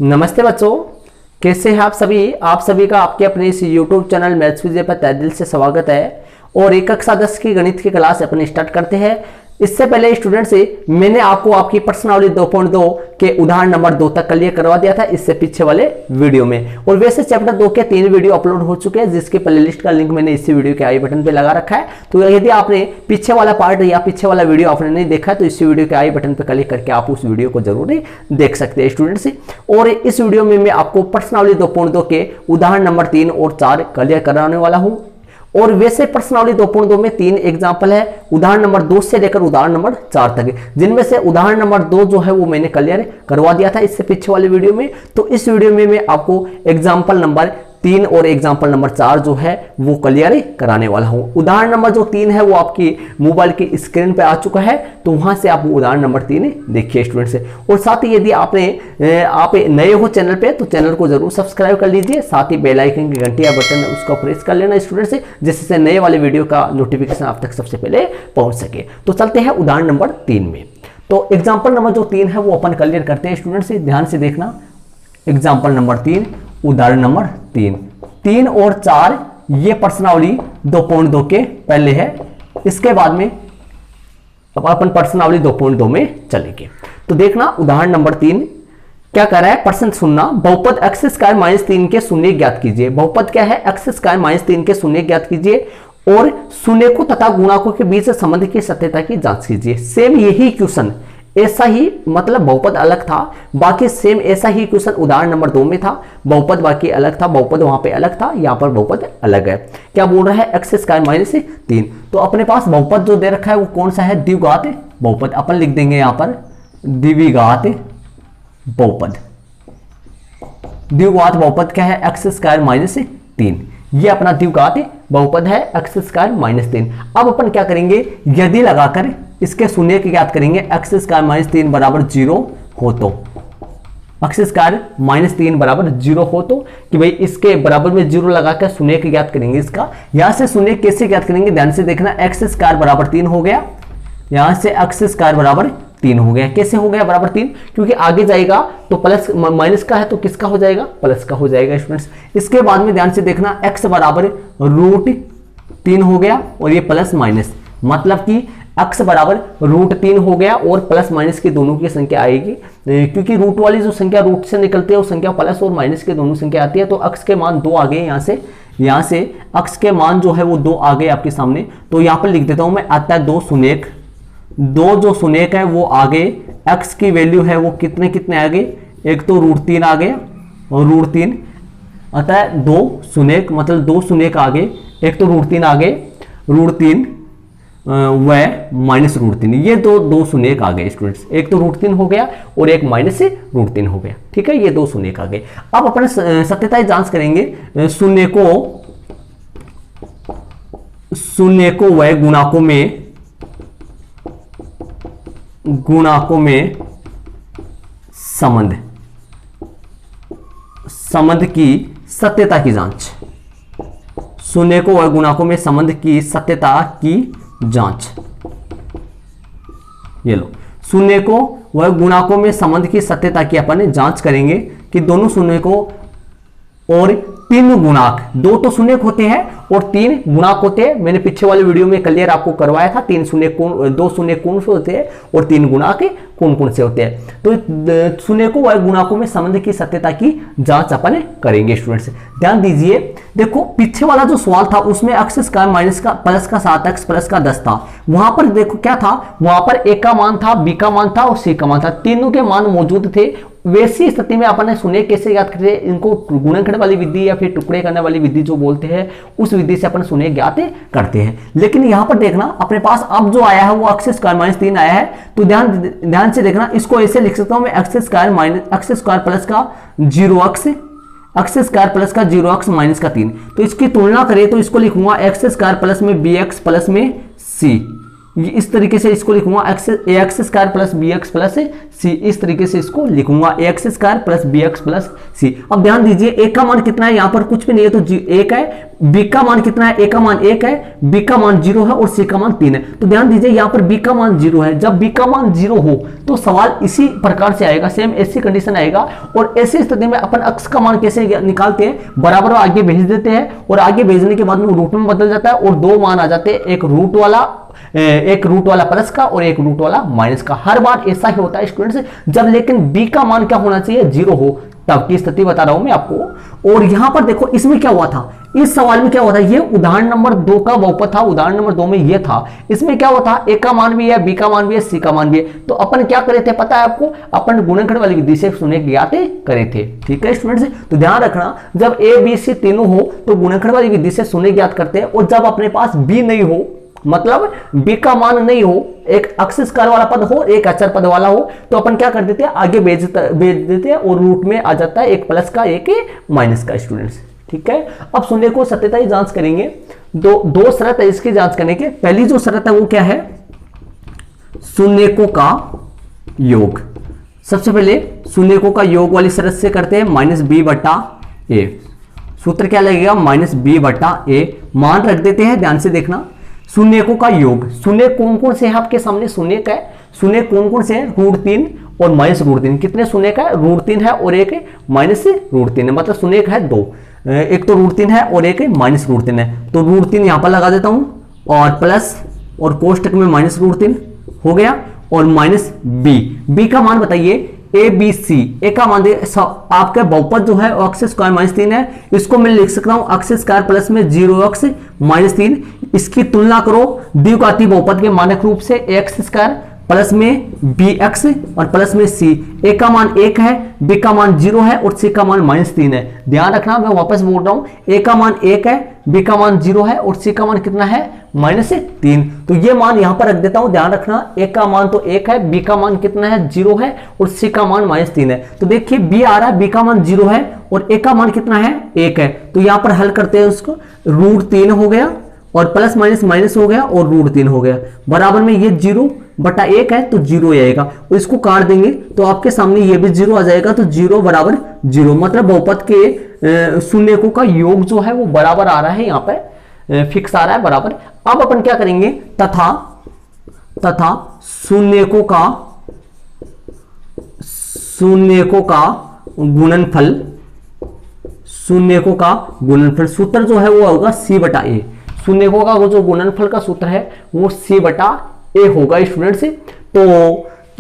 नमस्ते बच्चों, कैसे हैं आप सभी का आपके अपने इस YouTube चैनल मैथ्स विजय पर तहे दिल से स्वागत है। और एक कक्षा 10 की गणित की क्लास अपने स्टार्ट करते हैं। इससे पहले स्टूडेंट से मैंने आपको आपकी प्रश्नावली 2.2 के उदाहरण नंबर 2 तक क्लियर करवा दिया था इससे पीछे वाले वीडियो में। और वैसे चैप्टर 2 के 3 वीडियो अपलोड हो चुके हैं, जिसके प्लेलिस्ट का लिंक मैंने इसी वीडियो के आई बटन पे लगा रखा है। तो यदि आपने पीछे वाला पार्ट या पीछे वाला वीडियो आपने नहीं देखा तो इसी वीडियो के आई बटन पर क्लिक करके आप उस वीडियो को जरूर देख सकते हैं स्टूडेंट्स। और इस वीडियो में मैं आपको प्रश्नावली 2.2 के उदाहरण नंबर 3 और 4 क्लियर कराने वाला हूँ। और वैसे प्रश्नावली 2.2 में 3 एग्जाम्पल है, उदाहरण नंबर 2 से लेकर उदाहरण नंबर 4 तक, जिनमें से उदाहरण नंबर 2 जो है वो मैंने क्लियर करवा दिया था इससे पीछे वाले वीडियो में। तो इस वीडियो में मैं आपको एग्जाम्पल नंबर 3 और एग्जाम्पल नंबर 4 जो है वो क्लियर कराने वाला हूं। उदाहरण नंबर जो 3 है वो आपकी मोबाइल की स्क्रीन पे आ चुका है, तो वहां से आप उदाहरण नंबर 3 देखिए स्टूडेंट्स। और साथ ही यदि आप नए हो चैनल पे तो चैनल को जरूर सब्सक्राइब कर लीजिए, साथ ही बेल आइकन की घंटी या बटन उसको प्रेस कर लेना स्टूडेंट्स, जिससे नए वाले वीडियो का नोटिफिकेशन आप तक सबसे पहले पहुंच सके। तो चलते हैं उदाहरण नंबर 3 में। तो एग्जाम्पल नंबर जो 3 है वो अपन क्लियर करते हैं स्टूडेंट्स, ध्यान से देखना। एग्जाम्पल नंबर 3 उदाहरण नंबर 3 और 4 ये प्रश्नावली 2.2 के पहले है। इसके बाद में अब अपन प्रश्नावली 2.2 में चलेंगे। तो देखना उदाहरण नंबर 3 क्या कर रहा है, प्रश्न सुनना। बहुपद x स्क्वायर माइनस 3 के शून्य ज्ञात कीजिए। बहुपद क्या है, x स्क्वायर माइनस 3 के शून्य ज्ञात कीजिए और शून्यकों तथा गुणाकों के बीच संबंध की सत्यता की जांच कीजिए। सेम यही क्वेश्चन, ऐसा ही मतलब बहुपद अलग था, बाकी सेम ऐसा ही क्वेश्चन उदाहरण नंबर 2 में था। बहुपद बाकी अलग था, बहुपद वहां पे अलग था, यहां पर बहुपद अलग है। क्या बोल रहा है, x स्क्वायर माइनस 3। तो अपने पास बहुपद जो दे रखा है वो कौन सा है, द्विघात बहुपद। अपन लिख देंगे यहां पर द्विघात बहुपद। द्विघात बहुपद क्या है, x स्क्वायर माइनस 3। ये अपना द्विघात बहुपद है x स्क्वायर माइनस 3। अब अपन क्या करेंगे, यदि लगाकर इसके शून्य की ज्ञात करेंगे। x स्क्वायर माइनस 3 बराबर 0 हो तो, x स्क्वायर माइनस 3 बराबर 0 हो तो कि भाई इसके बराबर में 0 लगाकर शून्य की ज्ञात करेंगे। इसका यहां से शून्य कैसे ज्ञात करेंगे, ध्यान से देखना। x स्क्वायर बराबर 3 हो गया, यहां से x स्क्वायर बराबर 3 हो गया। कैसे हो गया बराबर 3, क्योंकि आगे जाएगा तो प्लस माइनस का है तो किसका हो जाएगा, प्लस का हो जाएगा स्टूडेंट्स। इसके बाद में ध्यान से देखना, x बराबर √3 हो गया और ये प्लस माइनस, मतलब कि x बराबर √3 हो गया और प्लस माइनस के दोनों की संख्या आएगी, क्योंकि रूट वाली जो संख्या रूट से निकलती है वो संख्या प्लस और माइनस के दोनों संख्या आती है। तो x के मान 2 आ गए, यहाँ से x के मान जो है वो 2 आ गए आपके सामने। तो यहाँ पर लिख देता हूं मैं, आता है 2 शून्यक, 2 जो शून्यक है वो आ गए। x की वैल्यू है वो कितने आ गए, एक तो √3 आ गया और √3 आता है 2 शून्यक, मतलब 2 शून्यक आ गए। एक तो √3 आ गए, √3 व माइनस √3, ये दो शून्यक आ गए स्टूडेंट्स। एक तो √3 हो गया और एक माइनस से √3 हो गया, ठीक है, ये 2 शून्यक आ गए। अब अपन सत्यता जांच करेंगे। शून्य को व गुणाकों में संबंध की सत्यता की जांच। शून्य को व गुणाकों में संबंध की सत्यता की जांच। ये लो, शून्य को व गुणाकों में संबंध की सत्यता की अपन जांच करेंगे कि दोनों शून्य को और 3 गुणाक, 2 तो शून्यक होते हैं और 3 गुणाक होते हैं। मैंने पीछे वाले वीडियो में क्लियर आपको करवाया था, 2 शून्यक कौन से होते हैं और 3 गुणाक कौन से होते हैं। तो शून्य को व गुणाकों में संबंध की सत्यता की जांच अपन करेंगे स्टूडेंट्स। ध्यान दीजिए, देखो पीछे वाला जो सवाल था उसमें x स्क्वायर माइनस का प्लस का 7x प्लस का 10 था। वहां पर देखो क्या था, वहां पर a का मान था, b का मान था और c का मान था, तीनों के मान मौजूद थे। वैसी स्थिति में अपन ने शून्य कैसे ज्ञात करते हैं, इनको गुणनखंड वाली विधि या फिर टुकड़े करने वाली विधि जो बोलते हैं उस विधि से अपन शून्य ज्ञात करते हैं। लेकिन यहां पर देखना अपने पास अब जो आया है वो x स्क्वायर माइनस 3 आया है। तो ध्यान से देखना, इसको ऐसे लिख सकता हूं मैं, x स्क्वायर प्लस का 0x, x स्क्वायर प्लस का 0x माइनस का 3। तो इसकी तुलना करें तो इसको लिखूंगा x स्क्वायर प्लस में bx प्लस में c, इस तरीके से इसको लिखूंगा ax square plus bx plus c, इस तरीके से इसको लिखूंगा ax square plus bx plus c। अब ध्यान दीजिए, a का मान कितना है, यहां पर कुछ भी नहीं है तो 1 है, बी का मान कितना है, ए का मान 1 है, बी का मान 0 है और सी का मान 3 है। तो ध्यान दीजिए यहां पर बी का मान 0 है, जब बी का मान 0 हो तो सवाल इसी प्रकार से आएगा, सेम ऐसी कंडीशन आएगा। और ऐसी स्थिति में अपन x का मान कैसे निकालते हैं, बराबर आगे भेज देते हैं और आगे भेजने के बाद में रूट में बदल जाता है और दो मान आ जाते हैं, एक रूट वाला प्लस का और एक रूट वाला माइनस का। हर बार ऐसा ही होता है स्टूडेंट्स, जब लेकिन b का मान क्या होना चाहिए, 0 हो, तब की स्थिति बता रहा हूं मैं आपको। और यहां पर देखो इसमें क्या हुआ था, इस सवाल में क्या हुआ था, ये उदाहरण नंबर 2 का बहुपद था, उदाहरण नंबर 2 में ये था। इसमें क्या हुआ था, ए का मान भी है, बी का मान भी है, सी का मान भी है। तो अपन क्या करे थे पता है आपको, अपन गुणनखंड वाली विधि से शून्य ज्ञात करे थे। ठीक है स्टूडेंट्स, तो ध्यान रखना जब ए बी सी तीनों हो तो गुणनखंड वाली विधि से शून्य ज्ञात करते हैं। और जब अपने पास बी नहीं हो, मतलब बी का मान नहीं हो, एक अक्ष स्क्वायर वाला पद हो, एक अचर पद वाला हो, तो अपन क्या कर देते हैं, आगे भेज देते हैं और रूट में आ जाता है एक प्लस का एक माइनस का स्टूडेंट्स। ठीक है, अब शून्य को सत्यता ही जांच करेंगे। दो शर्त है इसकी जांच करने के। पहली जो शर्त है वो क्या है, शून्यकों का योग। सबसे पहले शून्यकों का योग वाली शर्त से करते हैं, -b/a। सूत्र क्या लगेगा, -b/a। मान रख देते हैं, ध्यान से देखना, शून्यकों का योग। शून्य कौन कौन से है आपके सामने, शून्य का है, शून्य कौन कौन से हैं, √3 और -√3। कितने शून्य का है, √3 है और एक -√3 है, मतलब शून्य का है 2, एक तो √3 है और एक -√3 है। तो √3 यहां पर लगा देता हूं और प्लस और कोष्टक में -√3 हो गया और -b का मान बताइए, ए बी सी। ए का मान आपका बहुपद जो है x स्क्वायर -3 है, इसको मैं लिख सकता हूं x स्क्वायर प्लस में 0x -3। इसकी तुलना करो द्विघाती बहुपद के मानक रूप से x स्क्वायर प्लस में bx और प्लस में c। a का मान 1 है, b का मान 0 है और c का मान -3 है। ध्यान रखना, मैं वापस बोल रहा हूं, a का मान 1 है, b का मान 0 है और c का मान कितना है, -3। तो ये मान यहां पर रख देता हूं। ध्यान रखना, a का मान तो 1 है, b का मान कितना है, 0 है और c का मान -3 है। तो देखिए b आ रहा है, b का मान 0 है और a का मान कितना है, 1 है। तो यहां पर हल करते हैं उसको, √3 हो गया और प्लस माइनस माइनस हो गया और √3 हो गया, बराबर में ये 0/1 है तो 0 आएगा। और इसको काट देंगे तो आपके सामने ये भी 0 आ जाएगा, तो 0 = 0। मतलब बहुपद के शून्यकों का योग जो है वो बराबर आ रहा है, यहाँ पे फिक्स आ रहा है बराबर। अब अपन क्या करेंगे, तथा शून्यकों का गुणनफल, शून्यकों का गुणनफल सूत्र जो है वो होगा c/a। शून्यकों का वो जो गुणनफल का सूत्र है वो c/a होगा स्टूडेंट्स। तो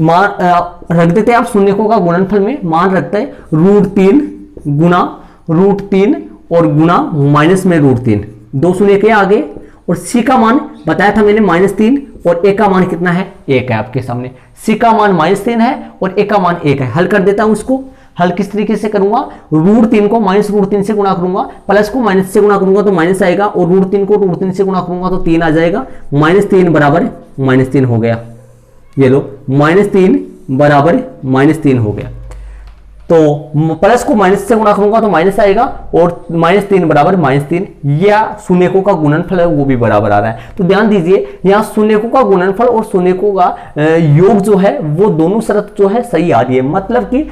मान रख देते हैं आप शून्यकों का गुणनफल में, मान रखते हैं √3 गुना √3 और गुना माइनस में √3, 2 शून्य के आगे। और c का मान बताया था मैंने -3 और a का मान कितना है, 1 है आपके सामने। c का मान -3 है और a का मान 1 है। हल कर देता हूं इसको। हल किस तरीके से करूंगा, √3 को -√3 से गुणा करूंगा, प्लस को माइनस से गुणा करूंगा तो माइनस आएगा और √3 को √3 से गुणा करूंगा तो 3 आ जाएगा। -3 = -3 हो गया, ये लो -3 = -3 हो गया। तो प्लस को माइनस से गुणा करूंगा तो माइनस आएगा और -3 = -3, या शून्यकों का गुणनफल है वो भी बराबर आ रहा है। तो ध्यान दीजिए यहाँ शून्यकों का गुणनफल और शून्यकों का योग जो है वो दोनों शर्त जो है सही आ रही है। मतलब कि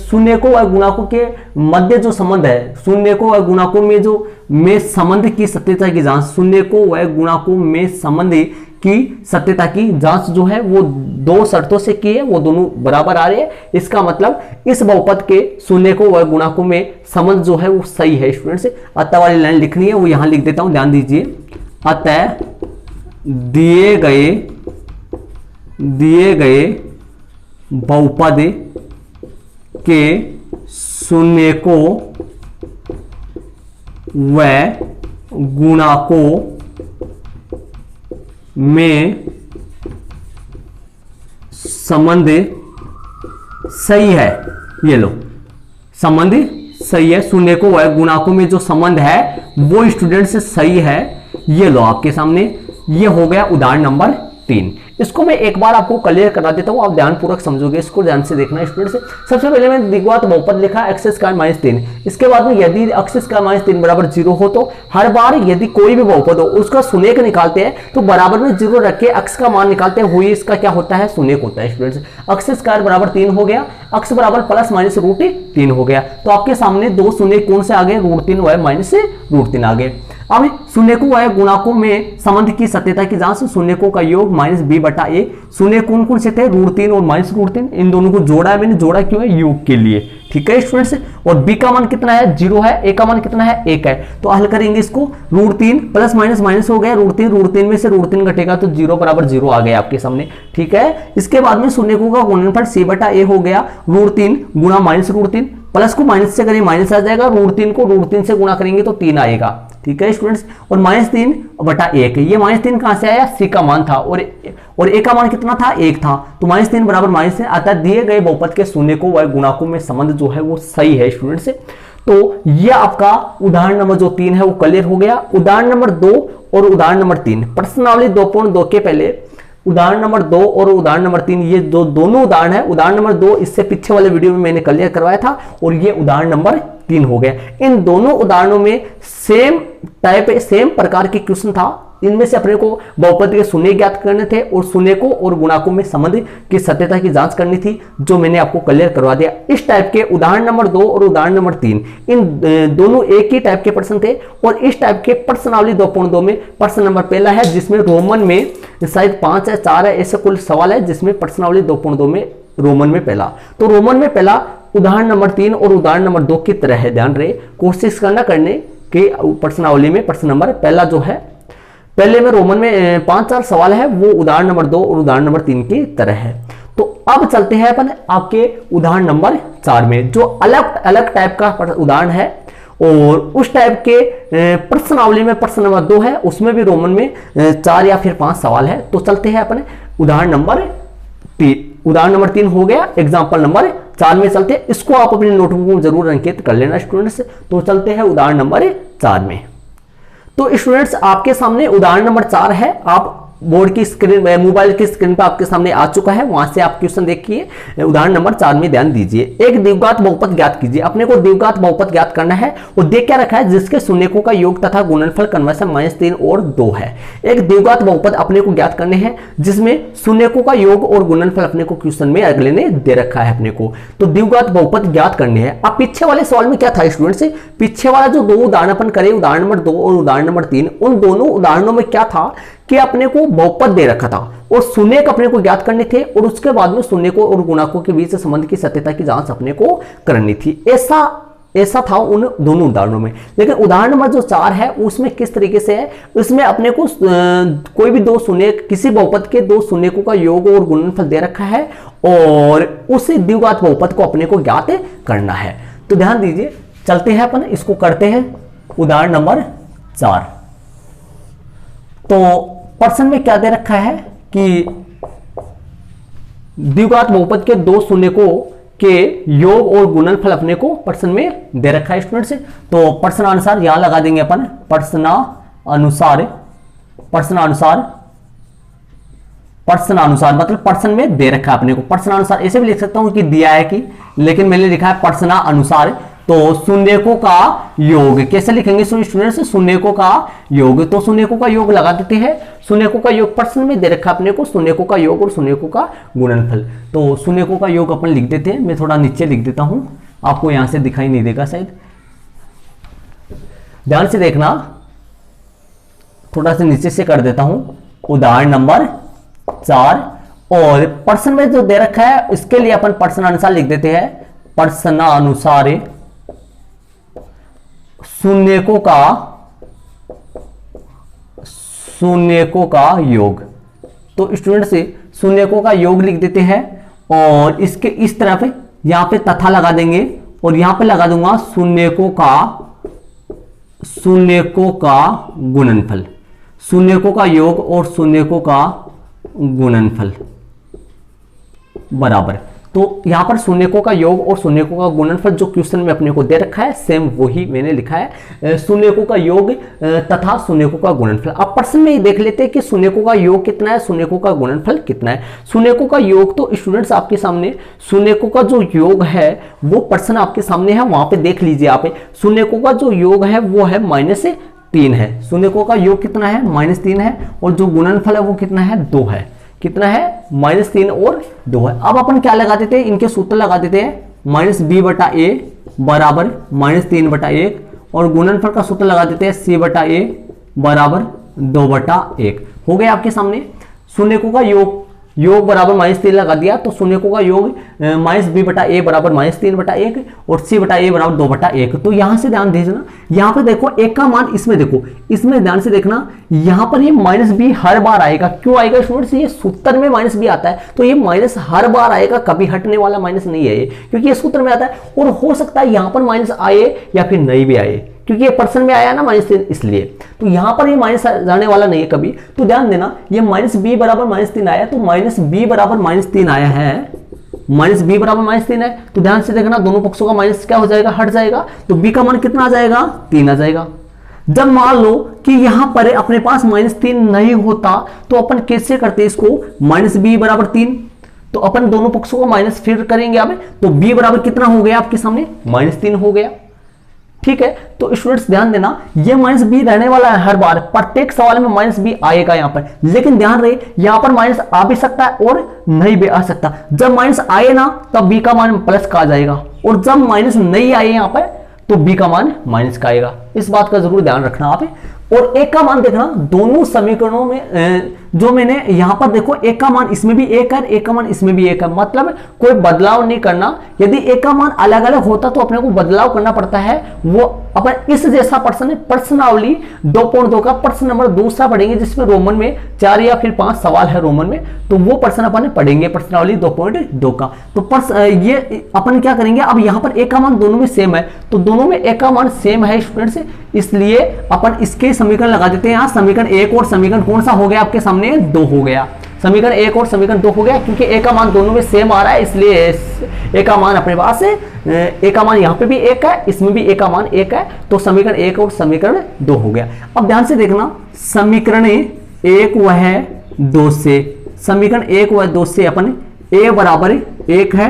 शून्यकों और गुणकों के मध्य जो संबंध है, शून्यकों और गुणकों में संबंध की सत्यता की जांच, शून्यकों व गुणकों में संबंध की सत्यता की जांच जो है वो 2 शर्तों से की है, वो दोनों बराबर आ रहे हैं। इसका मतलब इस बहुपद के शून्यकों व गुणकों में संबंध जो है वो सही है स्टूडेंट्स। अतः वाली लाइन लिखनी है, वो यहां लिख देता हूं, ध्यान दीजिए। अतः दिए गए बहुपद के शून्यकों व गुणकों में संबंध सही है, ये लो संबंध सही है। शून्यकों व गुणकों में जो संबंध है वो स्टूडेंट से सही है, ये लो आपके सामने। ये हो गया उदाहरण नंबर 3। इसको मैं एक बार आपको क्लियर करा देता हूं, आप ध्यानपूर्वक समझोगे, इसको ध्यान से देखना स्टूडेंट्स। सबसे पहले मैंने द्विघात बहुपद लिखा x² -3। इसके बाद में यदि x² -3 = 0 हो तो हर बार यदि कोई भी बहुपद हो उसका शून्यक निकालते हैं तो बराबर में 0 रख के x का मान निकालते हैं, हुई इसका क्या होता है, शून्यक होता है स्टूडेंट्स। x² = 3 हो गया, x ± √3 हो गया। तो आपके सामने 2 शून्य कौन से आ गए, √3 व -√3 आ गए। अब शून्यकों व गुणाकों में संबंध की सत्यता की जांच, शून्यकों का योग माइनस बी बटा ए। शून्य कौन कौन से थे, √3 और -√3, इन दोनों को जोड़ा है मैंने, जोड़ा क्यों है, योग के लिए, ठीक है स्टूडेंट्स। और बी का मान कितना है, 0 है, ए का मान कितना है, 1 है, तो हल करेंगे इसको, √3 प्लस माइनस माइनस हो गया, √3 में से √3 घटेगा तो 0 बराबर 0 आ गया आपके सामने, ठीक है। इसके बाद में शून्यकों का गुणनफल c बटा ए हो गया, √3 गुणा -√3, प्लस को माइनस से करें माइनस आ जाएगा, √3 को √3 से गुणा करेंगे तो 3 आएगा, ठीक है स्टूडेंट्स। और -3 बटा 1, ये -3 कहां से आया, सी का मान था और ए का मान कितना था, 1 था, तो -3 बराबर -3, अतः दिए गए बहुपद के शून्यकों व गुणाकों में संबंध जो है वो सही है स्टूडेंट्स। तो ये आपका उदाहरण नंबर जो 3 है वो क्लियर हो गया। उदाहरण नंबर 2 और उदाहरण नंबर 3, प्रश्नावली 2.2 के पहले उदाहरण नंबर 2 और उदाहरण नंबर 3, ये दोनों उदाहरण है। उदाहरण नंबर 2 इससे पीछे वाले वीडियो में मैंने क्लियर करवाया था और ये उदाहरण नंबर 3 हो गया। इन दोनों उदाहरणों में सेम प्रकार के क्वेश्चन था। इनमें से अपने को बहुपद के शून्य ज्ञात करने थे और शून्यकों और गुणाकों में संबंध की सत्यता की जांच करनी थी, जो मैंने आपको क्लियर करवा दिया। इस टाइप के उदाहरण नंबर 2 और उदाहरण नंबर 3, इन दोनों एक ही टाइप के प्रश्न थे। और इस टाइप के प्रश्नावली 2.2 में प्रश्न नंबर पहला है, जिसमें रोमन में शायद 5 है 4 है, ऐसे कुल सवाल है, जिसमें प्रश्नावली 2.2 में रोमन में पहला, तो रोमन में पहला उदाहरण नंबर 3 और उदाहरण नंबर 2 की तरह है। ध्यान रहे, कोशिश करना करने के प्रश्नावली में प्रश्न नंबर पहला जो है, पहले में रोमन में 5-4 सवाल है, वो उदाहरण नंबर 2 और उदाहरण नंबर 3 की तरह है। तो अब चलते हैं अपन आपके उदाहरण नंबर 4 में, जो अलग अलग टाइप का उदाहरण है। और उस टाइप के प्रश्नावली में प्रश्न नंबर 2 है, उसमें भी रोमन में 4 या फिर 5 सवाल है। तो चलते हैं अपने उदाहरण नंबर 3, उदाहरण नंबर 3 हो गया, एग्जाम्पल नंबर 4 में चलते हैं। इसको आप अपने नोटबुक में जरूर अंकित कर लेना स्टूडेंट्स। तो चलते हैं उदाहरण नंबर 4 में। तो स्टूडेंट्स आपके सामने उदाहरण नंबर 4 है, आप बोर्ड की स्क्रीन, मोबाइल की स्क्रीन पर आपके सामने आ चुका है, वहां से आप क्वेश्चन देखिए। उदाहरण नंबर 4 में ध्यान दीजिए, एक द्विघात बहुपद ज्ञात कीजिए। अपने को द्विघात बहुपद ज्ञात करना है और देख क्या रखा है, जिसके शून्यकों का योग तथा गुणनफल कन्वर्शन -3 और 2 है। एक द्विघात बहुपद अपने को ज्ञात करने हैं, जिसमें शून्यकों का योग और गुणनफल अपने को क्वेश्चन में अगले ने दे रखा है अपने को। तो द्विघात बहुपद ज्ञात करने हैं। अब पीछे वाले सवाल में क्या था स्टूडेंट्स, पीछे वाला जो 2 उदाहरण अपन करे, उदाहरण नंबर 2 और उदाहरण नंबर 3, उन दोनों उदाहरणों में क्या था कि अपने को बहुपद दे रखा था और शून्यक अपने को ज्ञात करने थे, और उसके बाद में शून्यकों और गुणाकों के बीच संबंध की सत्यता की जांच अपने को करनी थी। ऐसा था उन दोनों उदाहरणों में। लेकिन उदाहरण नंबर जो 4 है उसमें किस तरीके से है, उसमें अपने को कोई भी 2 शून्यक, किसी बहुपद के 2 शून्यकों का योग और गुणनफल दे रखा है और उस द्विघात बहुपद को अपने को ज्ञात करना है। तो ध्यान दीजिए, चलते हैं अपन इसको करते हैं उदाहरण नंबर 4। तो प्रश्न में क्या दे रखा है कि द्विघात बहुपद के 2 शून्यकों के योग और गुणनफल अपने को प्रश्न में दे रखा है स्टूडेंट्स। तो प्रश्नानुसार यहां लगा देंगे अपन, प्रश्नानुसार मतलब प्रश्न में दे रखा है अपने को। प्रश्नानुसार ऐसे भी लिख सकता हूं कि दिया है कि, लेकिन मैंने लिखा है प्रश्नानुसार। तो शून्यकों का योग कैसे लिखेंगे स्टूडेंट्स, शून्यकों का योग, तो शून्यकों का योग लगा देते हैं। शून्यकों का योग प्रश्न में दे रखा अपने को, शून्यकों का योग और शून्यकों का गुणनफल। तो शून्यकों का योग अपन लिख देते हैं, मैं थोड़ा नीचे लिख देता हूं, आपको यहां से दिखाई नहीं देगा शायद, ध्यान से देखना, थोड़ा सा नीचे से कर देता हूं। उदाहरण नंबर 4 और प्रश्न में जो दे रखा है इसके लिए अपन प्रश्नानुसार लिख देते हैं, प्रश्नानुसार शून्यकों का योग। तो स्टूडेंट से शून्यकों का योग लिख देते हैं और इसके इस तरफ यहां पे तथा लगा देंगे और यहां पे लगा दूंगा शून्यकों का गुणनफल, शून्यकों का योग और शून्यकों का गुणनफल बराबर। तो यहां पर शून्यकों का योग और शून्यकों का गुणनफल जो क्वेश्चन में अपने को दे रखा है सेम वही मैंने लिखा है, शून्यकों का योग तथा शून्यकों का गुणनफल। अब प्रश्न में ही देख लेते हैं कि शून्यकों का योग कितना है, शून्यकों का गुणनफल कितना है। शून्यकों का योग तो स्टूडेंट्स आपके सामने शून्यकों का जो योग है वो प्रश्न आपके सामने है, वहां पे देख लीजिए आप। शून्यकों का जो योग है वो है -3 है, शून्यकों का योग कितना है -3 है, और जो गुणनफल है वो कितना है 2 है, कितना है -3 और 2 है। अब अपन क्या लगा देते हैं, इनके सूत्र लगा देते हैं, -b/a बराबर -3/1 और गुणनफल का सूत्र लगा देते हैं c/a बराबर 2/1। हो गया आपके सामने। शून्यकों का योग बराबर -3 लगा दिया, तो शून्यकों का योग -b/a बराबर -3/1 और c/a बराबर 2/1। तो यहां से ध्यान दीजिए ना, यहां पर देखो एक का मान, इसमें देखो, इसमें ध्यान से देखना, यहां पर ये -b हर बार आएगा। क्यों आएगा स्टूडेंट्स? ये सूत्र में -b आता है, तो ये माइनस हर बार आएगा, कभी हटने वाला माइनस नहीं है ये, क्योंकि ये सूत्र में आता है। और हो सकता है यहां पर माइनस आए या फिर नहीं भी आए, क्योंकि ये पर्सन में आया ना -3, इसलिए तो यहां पर ये माइनस जाने वाला नहीं है कभी। तो ध्यान देना, ये -b बराबर -3 आया, तो -b बराबर -3 आया है, -b बराबर -3 है। तो ध्यान से देखना, दोनों पक्षों का माइनस क्या हो जाएगा? हट जाएगा। तो b का मान कितना आ जाएगा? 3 आ जाएगा। जब मान लो कि यहां पर अपने पास -3 नहीं होता, तो अपन कैसे करते इसको? -b बराबर 3, तो अपन दोनों पक्षों को माइनस फिर करेंगे अब, तो b बराबर कितना हो गया आपके सामने? -3 हो गया। ठीक है, तो स्टूडेंट्स ध्यान देना, ये -b रहने वाला है हर बार, प्रत्येक सवाल में -b आएगा यहां पर। लेकिन ध्यान रहे, यहां पर माइनस आ भी सकता है और नहीं भी आ सकता। जब माइनस आए ना, तब b का मान प्लस का आ जाएगा, और जब माइनस नहीं आए यहां पर, तो b का मान माइनस का आएगा। इस बात का जरूर ध्यान रखना आप। और एक का मान देखना, दोनों समीकरणों में जो मैंने यहां पर देखो, एक का मान इसमें भी एक है, एक का मान इसमें भी एक है, मतलब कोई बदलाव नहीं करना। यदि एक का मान अलग अलग होता तो अपने को बदलाव करना पड़ता है। वो अपन इस जैसा प्रश्न है, प्रश्नावली 2.2 का प्रश्न नंबर दूसरा पढ़ेंगे, जिसमें रोमन में 4 या फिर 5 सवाल है रोमन में, तो वो प्रश्न अपन पढ़ेंगे प्रश्नावली 2.2 का। तो ये अपन क्या करेंगे, अब यहाँ पर एक का मान दोनों में सेम है, तो दोनों में एक का मान सेम है स्टूडेंट्स, इसलिए अपन इसके समीकरण लगा देते हैं। यहाँ समीकरण 1 और समीकरण कौन सा हो गया आपके सामने? 2 हो गया। समीकरण 1 और समीकरण 2 हो गया, क्योंकि एक का मान दोनों में सेम आ रहा है, इसलिए एक का मान अपने पास है, एक का मान यहाँ पे भी 1 है, इसमें भी एक का मान 1 है, तो समीकरण 1 और समीकरण 2 हो गया। अब ध्यान से देखना, समीकरण 1 व है 2 से, समीकरण 1 व 2 से अपन a बराबर 1 है,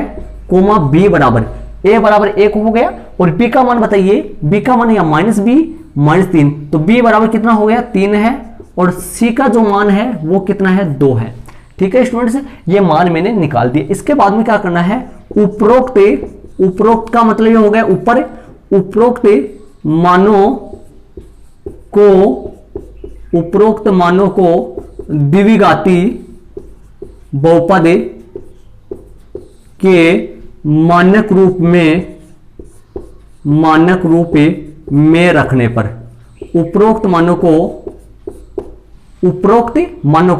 कोमा b बराबर a बराबर 1 हो गया। और b का मान बताइए, b का मान यहाँ -b -3, तो b बराबर कितना हो गया? 3 है। और c का जो मान है वो कितना है? 2 है। ठीक है स्टूडेंट्स, ये मान मैंने निकाल दिया। इसके बाद में क्या करना है? उपरोक्त का मतलब ये हो गया ऊपर, उपरोक्त मानों को द्विघाती बहुपद के मानक रूप में रखने पर, उपरोक्त मानों को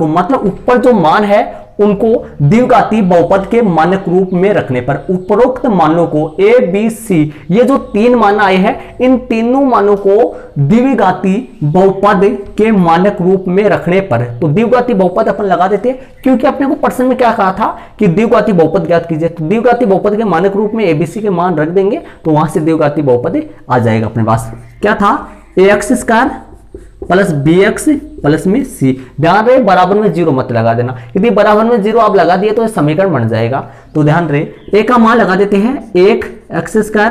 मतलब ऊपर जो मान है उनको द्विघाती बहुपद के मानक रूप में रखने पर, उपरोक्त मानों को a b c, ये जो 3 मान आए हैं, इन तीनों मानों को द्विघाती बहुपद के मानक रूप में रखने पर, तो द्विघाती बहुपद अपन लगा देते हैं, क्योंकि अपने को प्रश्न में क्या कहा था कि द्विघाती बहुपद ज्ञात कीजिए, तो द्विघाती बहुपद के मानक रूप में abc के मान रख देंगे, तो वहां से द्विघाती बहुपद आ जाएगा अपने पास। क्या था? ax² प्लस bx प्लस में c। ध्यान रहे, बराबर में 0 मत लगा देना, यदि बराबर में 0 आप लगा दिए तो ये समीकरण बन जाएगा। तो ध्यान रहे, a का मान लगा देते हैं 1x²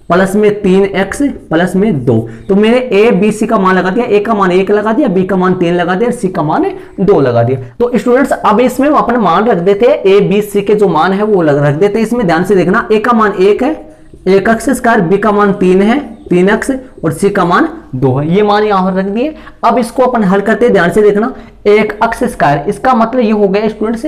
प्लस में 3x प्लस में 2, तो मैंने a b c का मान लगा दिया, a का मान 1 लगा दिया, b का मान 3 लगा दिया, c का मान 2 लगा दिया। तो स्टूडेंट्स अब इसमें अपन मान रख देते हैं, a b c के जो मान है वो रख देते हैं इसमें। ध्यान से देखना, a का मान 1 है, 1x², b का मान 3 है 3x, और c का मान 2 है, ये मान यहां पर रख दिए। अब इसको अपन हल करते हैं, ध्यान से देखना, 1x², इसका मतलब ये हो गया स्टूडेंट्स,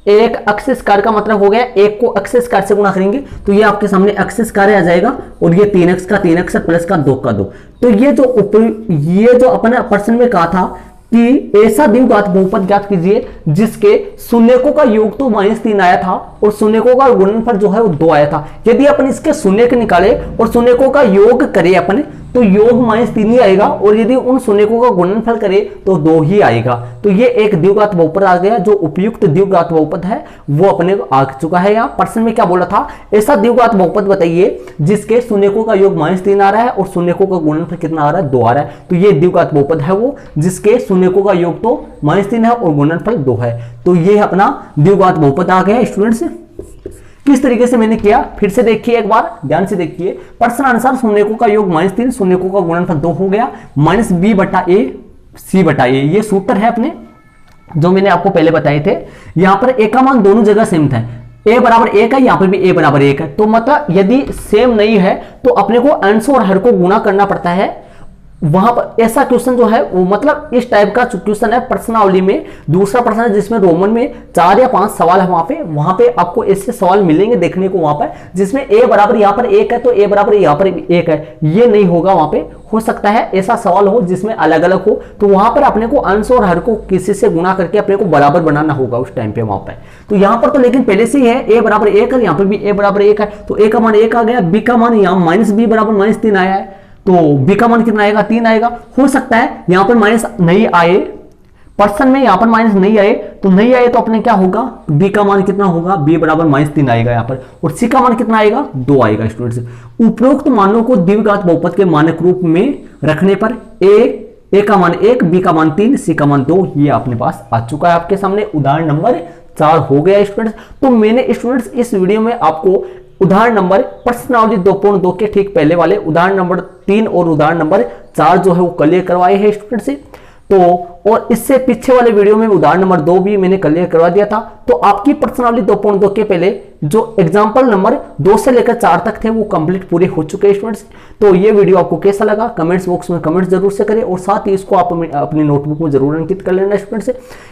1x² का मतलब हो गया 1 को x² से गुणा करेंगे तो ये आपके सामने x² आ जाएगा, और ये 3x का 3x प्लस का 2 का 2। तो ये जो अपन प्रश्न में कहा था कि ऐसा द्विघात बहुपद ज्ञात कीजिए जिसके शून्यकों का योग तो -3 आया था और शून्यकों का गुणनफल जो है वो 2 आया था। यदि अपन इसके शून्य के निकाले और शून्यकों का योग करें अपन, तो योग -3 ही आएगा, और यदि उन शून्यकों का गुणनफल करें तो 2 ही आएगा। तो ये एक द्विघात बहुपद आ गया, जो उपयुक्त द्विघात बहुपद है वो अपने को आ चुका है। यहाँ प्रश्न में क्या बोला था? ऐसा द्विघात बहुपद बताइए जिसके शून्यकों का योग -3 आ रहा है और शून्यकों का गुणनफल कितना आ रहा है? 2 आ रहा है। तो ये द्विघात बहुपद है वो जिसके शून्यकों का योग तो -3 है और गुणनफल 2 है। तो ये अपना द्विघात बहुपद आ गया स्टूडेंट्स। किस तरीके से मैंने किया फिर से देखिए, एक बार ध्यान से देखिए। प्रश्न अनुसार शून्यकों का योग -3, शून्यकों का गुणनफल 2 हो गया, -b/a c/a, ये सूत्र है अपने जो मैंने आपको पहले बताए थे। यहां पर a का मान दोनों जगह सेम था, a बराबर 1 है, यहाँ पर भी a बराबर 1 है, तो मतलब यदि सेम नहीं है तो अपने को अंश और हर को गुणा करना पड़ता है। वहां पर ऐसा क्वेश्चन जो है वो मतलब इस टाइप का क्वेश्चन है प्रश्नावली में, दूसरा प्रश्न है जिसमें रोमन में 4 या 5 सवाल है। वहां पे आपको ऐसे सवाल मिलेंगे देखने को वहां पर, जिसमें a बराबर यहाँ पर 1 है तो a बराबर यहाँ पर 1 है, ये नहीं होगा। वहां पे हो सकता है ऐसा सवाल हो जिसमें अलग अलग हो, तो वहां पर अपने को अंश और हर को किसी से गुणा करके अपने को बराबर बनाना होगा उस टाइम पे वहां पर। तो यहाँ पर तो लेकिन पहले से ही है a बराबर 1 है, यहाँ पर भी a बराबर 1 है, तो a का मान 1 आ गया, b का मान यहाँ माइनस b बराबर -3 आया है, तो b का मान कितना आएगा 3 आएगा। हो सकता है यहां पर माइनस नहीं आए, पर्सन में यहां पर माइनस नहीं आए, तो नहीं आए तो अपने क्या होगा, b का मान कितना होगा, b बराबर -3 आएगा यहां पर, और c का मान कितना आएगा 2 आएगा स्टूडेंट्स। उपरोक्त मानों को द्विघात बहुपद के मानक रूप में रखने पर a का मान 1, b का मान 3, c का मान 2, ये अपने पास आ चुका है आपके सामने। उदाहरण नंबर 4 हो गया स्टूडेंट्स। तो मैंने स्टूडेंट्स इस वीडियो में आपको उदाहरण नंबर प्रश्नावली 2.2 के ठीक पहले वाले उदाहरण नंबर 3 और उदाहरण नंबर 4 जो है वो क्लियर करवाए हैं स्टूडेंट से। तो और इससे पीछे वाले वीडियो में उदाहरण नंबर 2 भी मैंने क्लियर करवा दिया था। तो आपकी प्रश्नावली 2.2 के पहले जो एग्जाम्पल नंबर 2 से लेकर 4 तक थे वो कंप्लीट पूरे हो चुके हैं स्टूडेंट्स। तो ये वीडियो आपको कैसा लगा कमेंट्स बॉक्स में कमेंट जरूर से करें, और साथ ही इसको आप अपनी नोटबुक में जरूर अंकित कर लेना स्टूडेंट्स।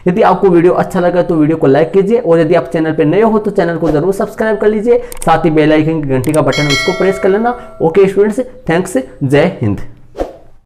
यदि आपको वीडियो अच्छा लगा तो वीडियो को लाइक कीजिए, और यदि आप चैनल पर नए हो तो चैनल को जरूर सब्सक्राइब कर लीजिए, साथ ही बेल आइकन की घंटी का बटन उसको प्रेस कर लेना। ओके स्टूडेंट्स, थैंक्स, जय हिंद।